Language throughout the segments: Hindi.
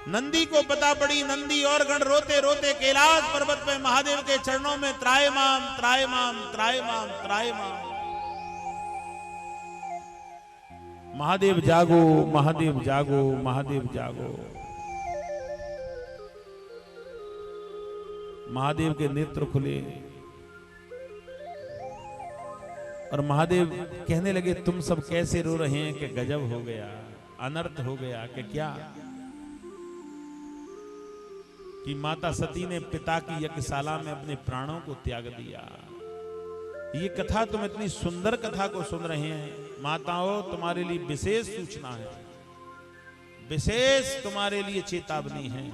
नंदी को पता पड़ी, नंदी और गण रोते रोते कैलाश पर्वत पे महादेव के चरणों में त्रायमाम त्रायमाम त्रायमाम त्रायमाम। महादेव जागो, महादेव जागो, महादेव जागो। महादेव के नेत्र खुले और महादेव कहने लगे, तुम सब कैसे रो रहे हैं कि गजब हो गया, अनर्थ हो गया कि क्या, कि माता सती ने पिता की यज्ञशाला में अपने प्राणों को त्याग दिया। ये कथा तुम इतनी सुंदर कथा को सुन रहे हैं, माताओं तुम्हारे लिए विशेष सूचना है, विशेष तुम्हारे लिए चेतावनी है।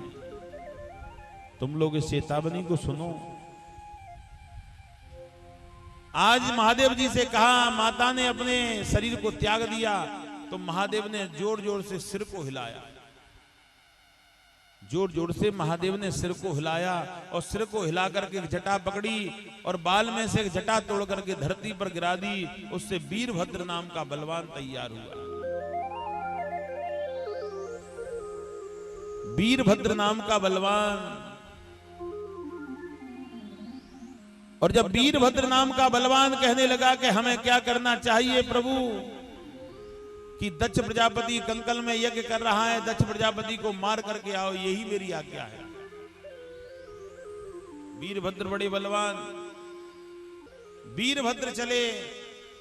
तुम लोग इस चेतावनी को सुनो। आज महादेव जी से कहा, माता ने अपने शरीर को त्याग दिया, तो महादेव ने जोर जोर से सिर को हिलाया, जोर जोर से महादेव ने सिर को हिलाया और सिर को हिला करके एक जटा पकड़ी और बाल में से एक जटा तोड़ करके धरती पर गिरा दी। उससे वीरभद्र नाम का बलवान तैयार हुआ। वीरभद्र नाम का बलवान। और जब वीरभद्र नाम का बलवान कहने लगा कि हमें क्या करना चाहिए प्रभु, कि दक्ष प्रजापति कंकल में यज्ञ कर रहा है, दक्ष प्रजापति को मार करके आओ, यही मेरी आज्ञा है। वीरभद्र बड़े बलवान, वीरभद्र चले,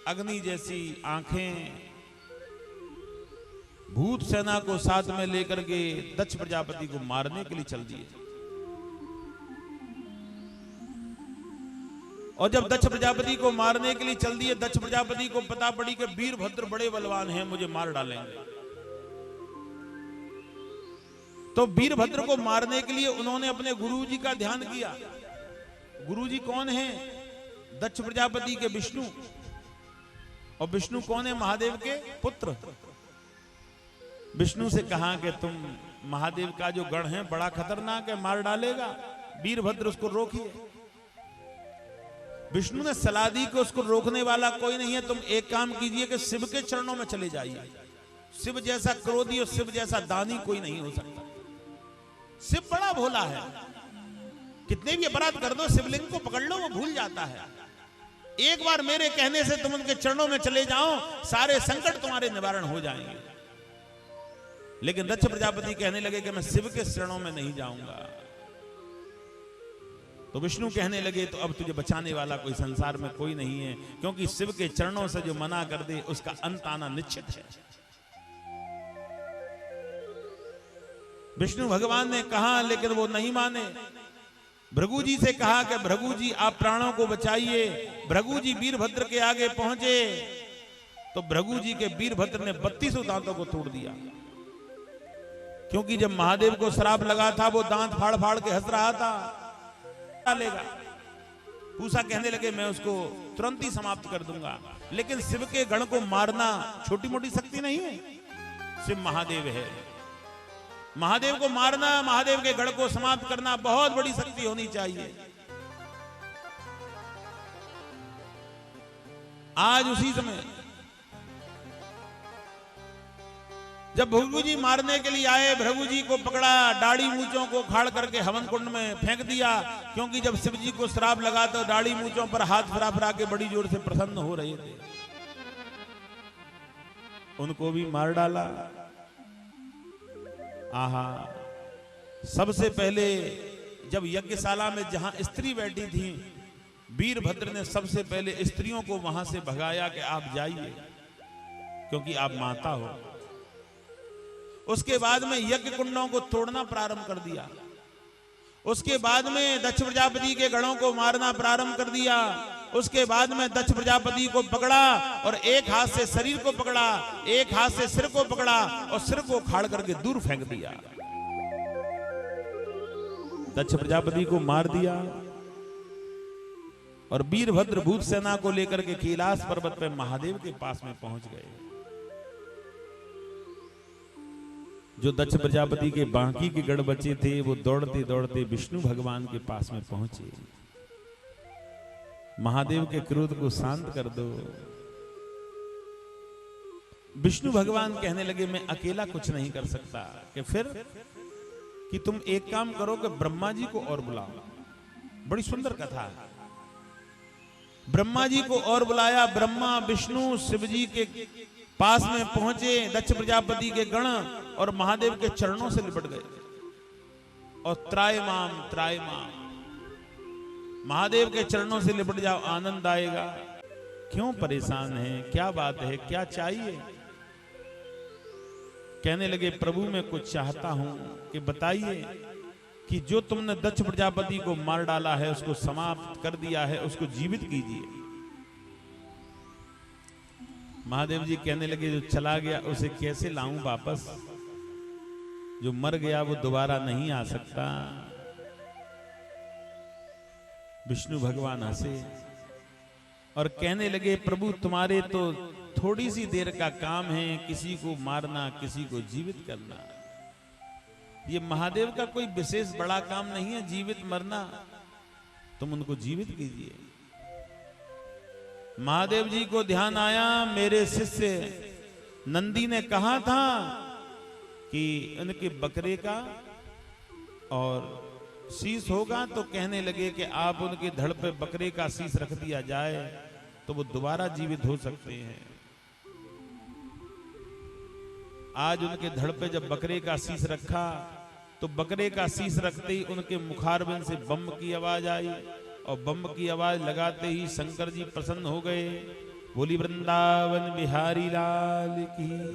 अग्नि जैसी आंखें, भूत सेना को साथ में लेकर के दक्ष प्रजापति को मारने के लिए चल दिए। और जब दक्ष प्रजापति को मारने के लिए चल दिए, दक्ष प्रजापति को पता पड़ी कि वीरभद्र बड़े बलवान हैं, मुझे मार डालेंगे। तो वीरभद्र को मारने के लिए उन्होंने अपने गुरुजी का ध्यान किया। गुरुजी कौन है? दक्ष प्रजापति के विष्णु। और विष्णु कौन है? महादेव के पुत्र। विष्णु से कहा कि तुम महादेव का जो गण है बड़ा खतरनाक है, मार डालेगा, वीरभद्र उसको रोकिए। विष्णु ने सलाह दी कि उसको रोकने वाला कोई नहीं है, तुम एक काम कीजिए कि शिव के चरणों में चले जाइए। शिव जैसा क्रोधी और शिव जैसा दानी कोई नहीं हो सकता। शिव बड़ा भोला है, कितने भी अपराध कर दो, शिवलिंग को पकड़ लो, वो भूल जाता है। एक बार मेरे कहने से तुम उनके चरणों में चले जाओ, सारे संकट तुम्हारे निवारण हो जाएंगे। लेकिन दक्ष प्रजापति कहने लगे कि मैं शिव के चरणों में नहीं जाऊंगा। तो विष्णु कहने लगे, तो अब तुझे बचाने वाला कोई संसार में कोई नहीं है, क्योंकि शिव के चरणों से जो मना कर दे उसका अंत आना निश्चित है। विष्णु भगवान ने कहा, लेकिन वो नहीं माने। भृगु जी से कहा कि भृगु जी आप प्राणों को बचाइए। भृगु जी वीरभद्र के आगे पहुंचे तो भृगु जी के वीरभद्र ने 32 दांतों को तोड़ दिया। क्योंकि जब महादेव को श्राप लगा था, वो दांत फाड़ फाड़ के हंस रहा था। लेगा पूसा कहने लगे, मैं उसको तुरंत ही समाप्त कर दूंगा। लेकिन शिव के गण को मारना छोटी मोटी शक्ति नहीं है, शिव महादेव है। महादेव को मारना, महादेव के गण को समाप्त करना बहुत बड़ी शक्ति होनी चाहिए। आज उसी समय जब भृगु जी मारने के लिए आए, भृगु जी को पकड़ा, दाढ़ी मूंछों को खाड़ करके हवन कुंड में फेंक दिया। क्योंकि जब शिव जी को श्राप लगा तो दाढ़ी मूंछों पर हाथ फिरा फिरा के बड़ी जोर से प्रसन्न हो रहे थे, उनको भी मार डाला। आहा, सबसे पहले जब यज्ञशाला में जहां स्त्री बैठी थी, वीरभद्र ने सबसे पहले स्त्रियों को वहां से भगाया कि आप जाइए, क्योंकि आप माता हो। उसके बाद में यज्ञ कुंडों को तोड़ना प्रारंभ कर दिया। उसके बाद में दक्ष प्रजापति के गणों को मारना प्रारंभ कर दिया। उसके बाद में दक्ष प्रजापति को पकड़ा और एक हाथ से शरीर को पकड़ा, एक हाथ से सिर को पकड़ा और सिर को उखाड़ करके दूर फेंक दिया। दक्ष प्रजापति को मार दिया और वीरभद्र भूत सेना को लेकर के कैलाश पर्वत पर महादेव के पास में पहुंच गए। जो दक्ष प्रजापति के बाकी के गण बचे थे, वो दौड़ते दौड़ते विष्णु भगवान के पास में पहुंचे। महादेव के क्रोध को शांत कर दो। विष्णु भगवान कहने लगे, मैं अकेला कुछ नहीं कर सकता। कि फिर कि तुम एक काम करो कि ब्रह्मा जी को और बुलाओ। बड़ी सुंदर कथा है। ब्रह्मा जी को और बुलाया। ब्रह्मा विष्णु शिव जी के पास में पहुंचे। दक्ष प्रजापति के गण और महादेव के चरणों से लिपट गए और त्रायमाम त्रायमाम, महादेव के चरणों से लिपट जाओ, आनंद आएगा। क्यों परेशान है, क्या बात है, क्या चाहिए? कहने लगे प्रभु मैं कुछ चाहता हूं कि बताइए कि जो तुमने दक्ष प्रजापति को मार डाला है, उसको समाप्त कर दिया है, उसको जीवित कीजिए। महादेव जी कहने लगे जो चला गया उसे कैसे लाऊं वापस? जो मर गया वो दोबारा नहीं आ सकता। विष्णु भगवान हंसे और कहने लगे प्रभु तुम्हारे तो थोड़ी सी देर का काम है, किसी को मारना, किसी को जीवित करना। ये महादेव का कोई विशेष बड़ा काम नहीं है जीवित मरना, तुम उनको जीवित कीजिए। महादेव जी को ध्यान आया, मेरे शिष्य नंदी ने कहा था कि उनके बकरे का और शीश होगा, तो कहने लगे कि आप उनके धड़ पे बकरे का शीश रख दिया जाए तो वो दोबारा जीवित हो सकते हैं। आज उनके धड़ पे जब बकरे का शीश रखा तो बकरे का शीश रखते ही उनके मुखारबिंद से बम की आवाज आई और बम की आवाज लगाते ही शंकर जी प्रसन्न हो गए। बोली वृंदावन बिहारी लाल की।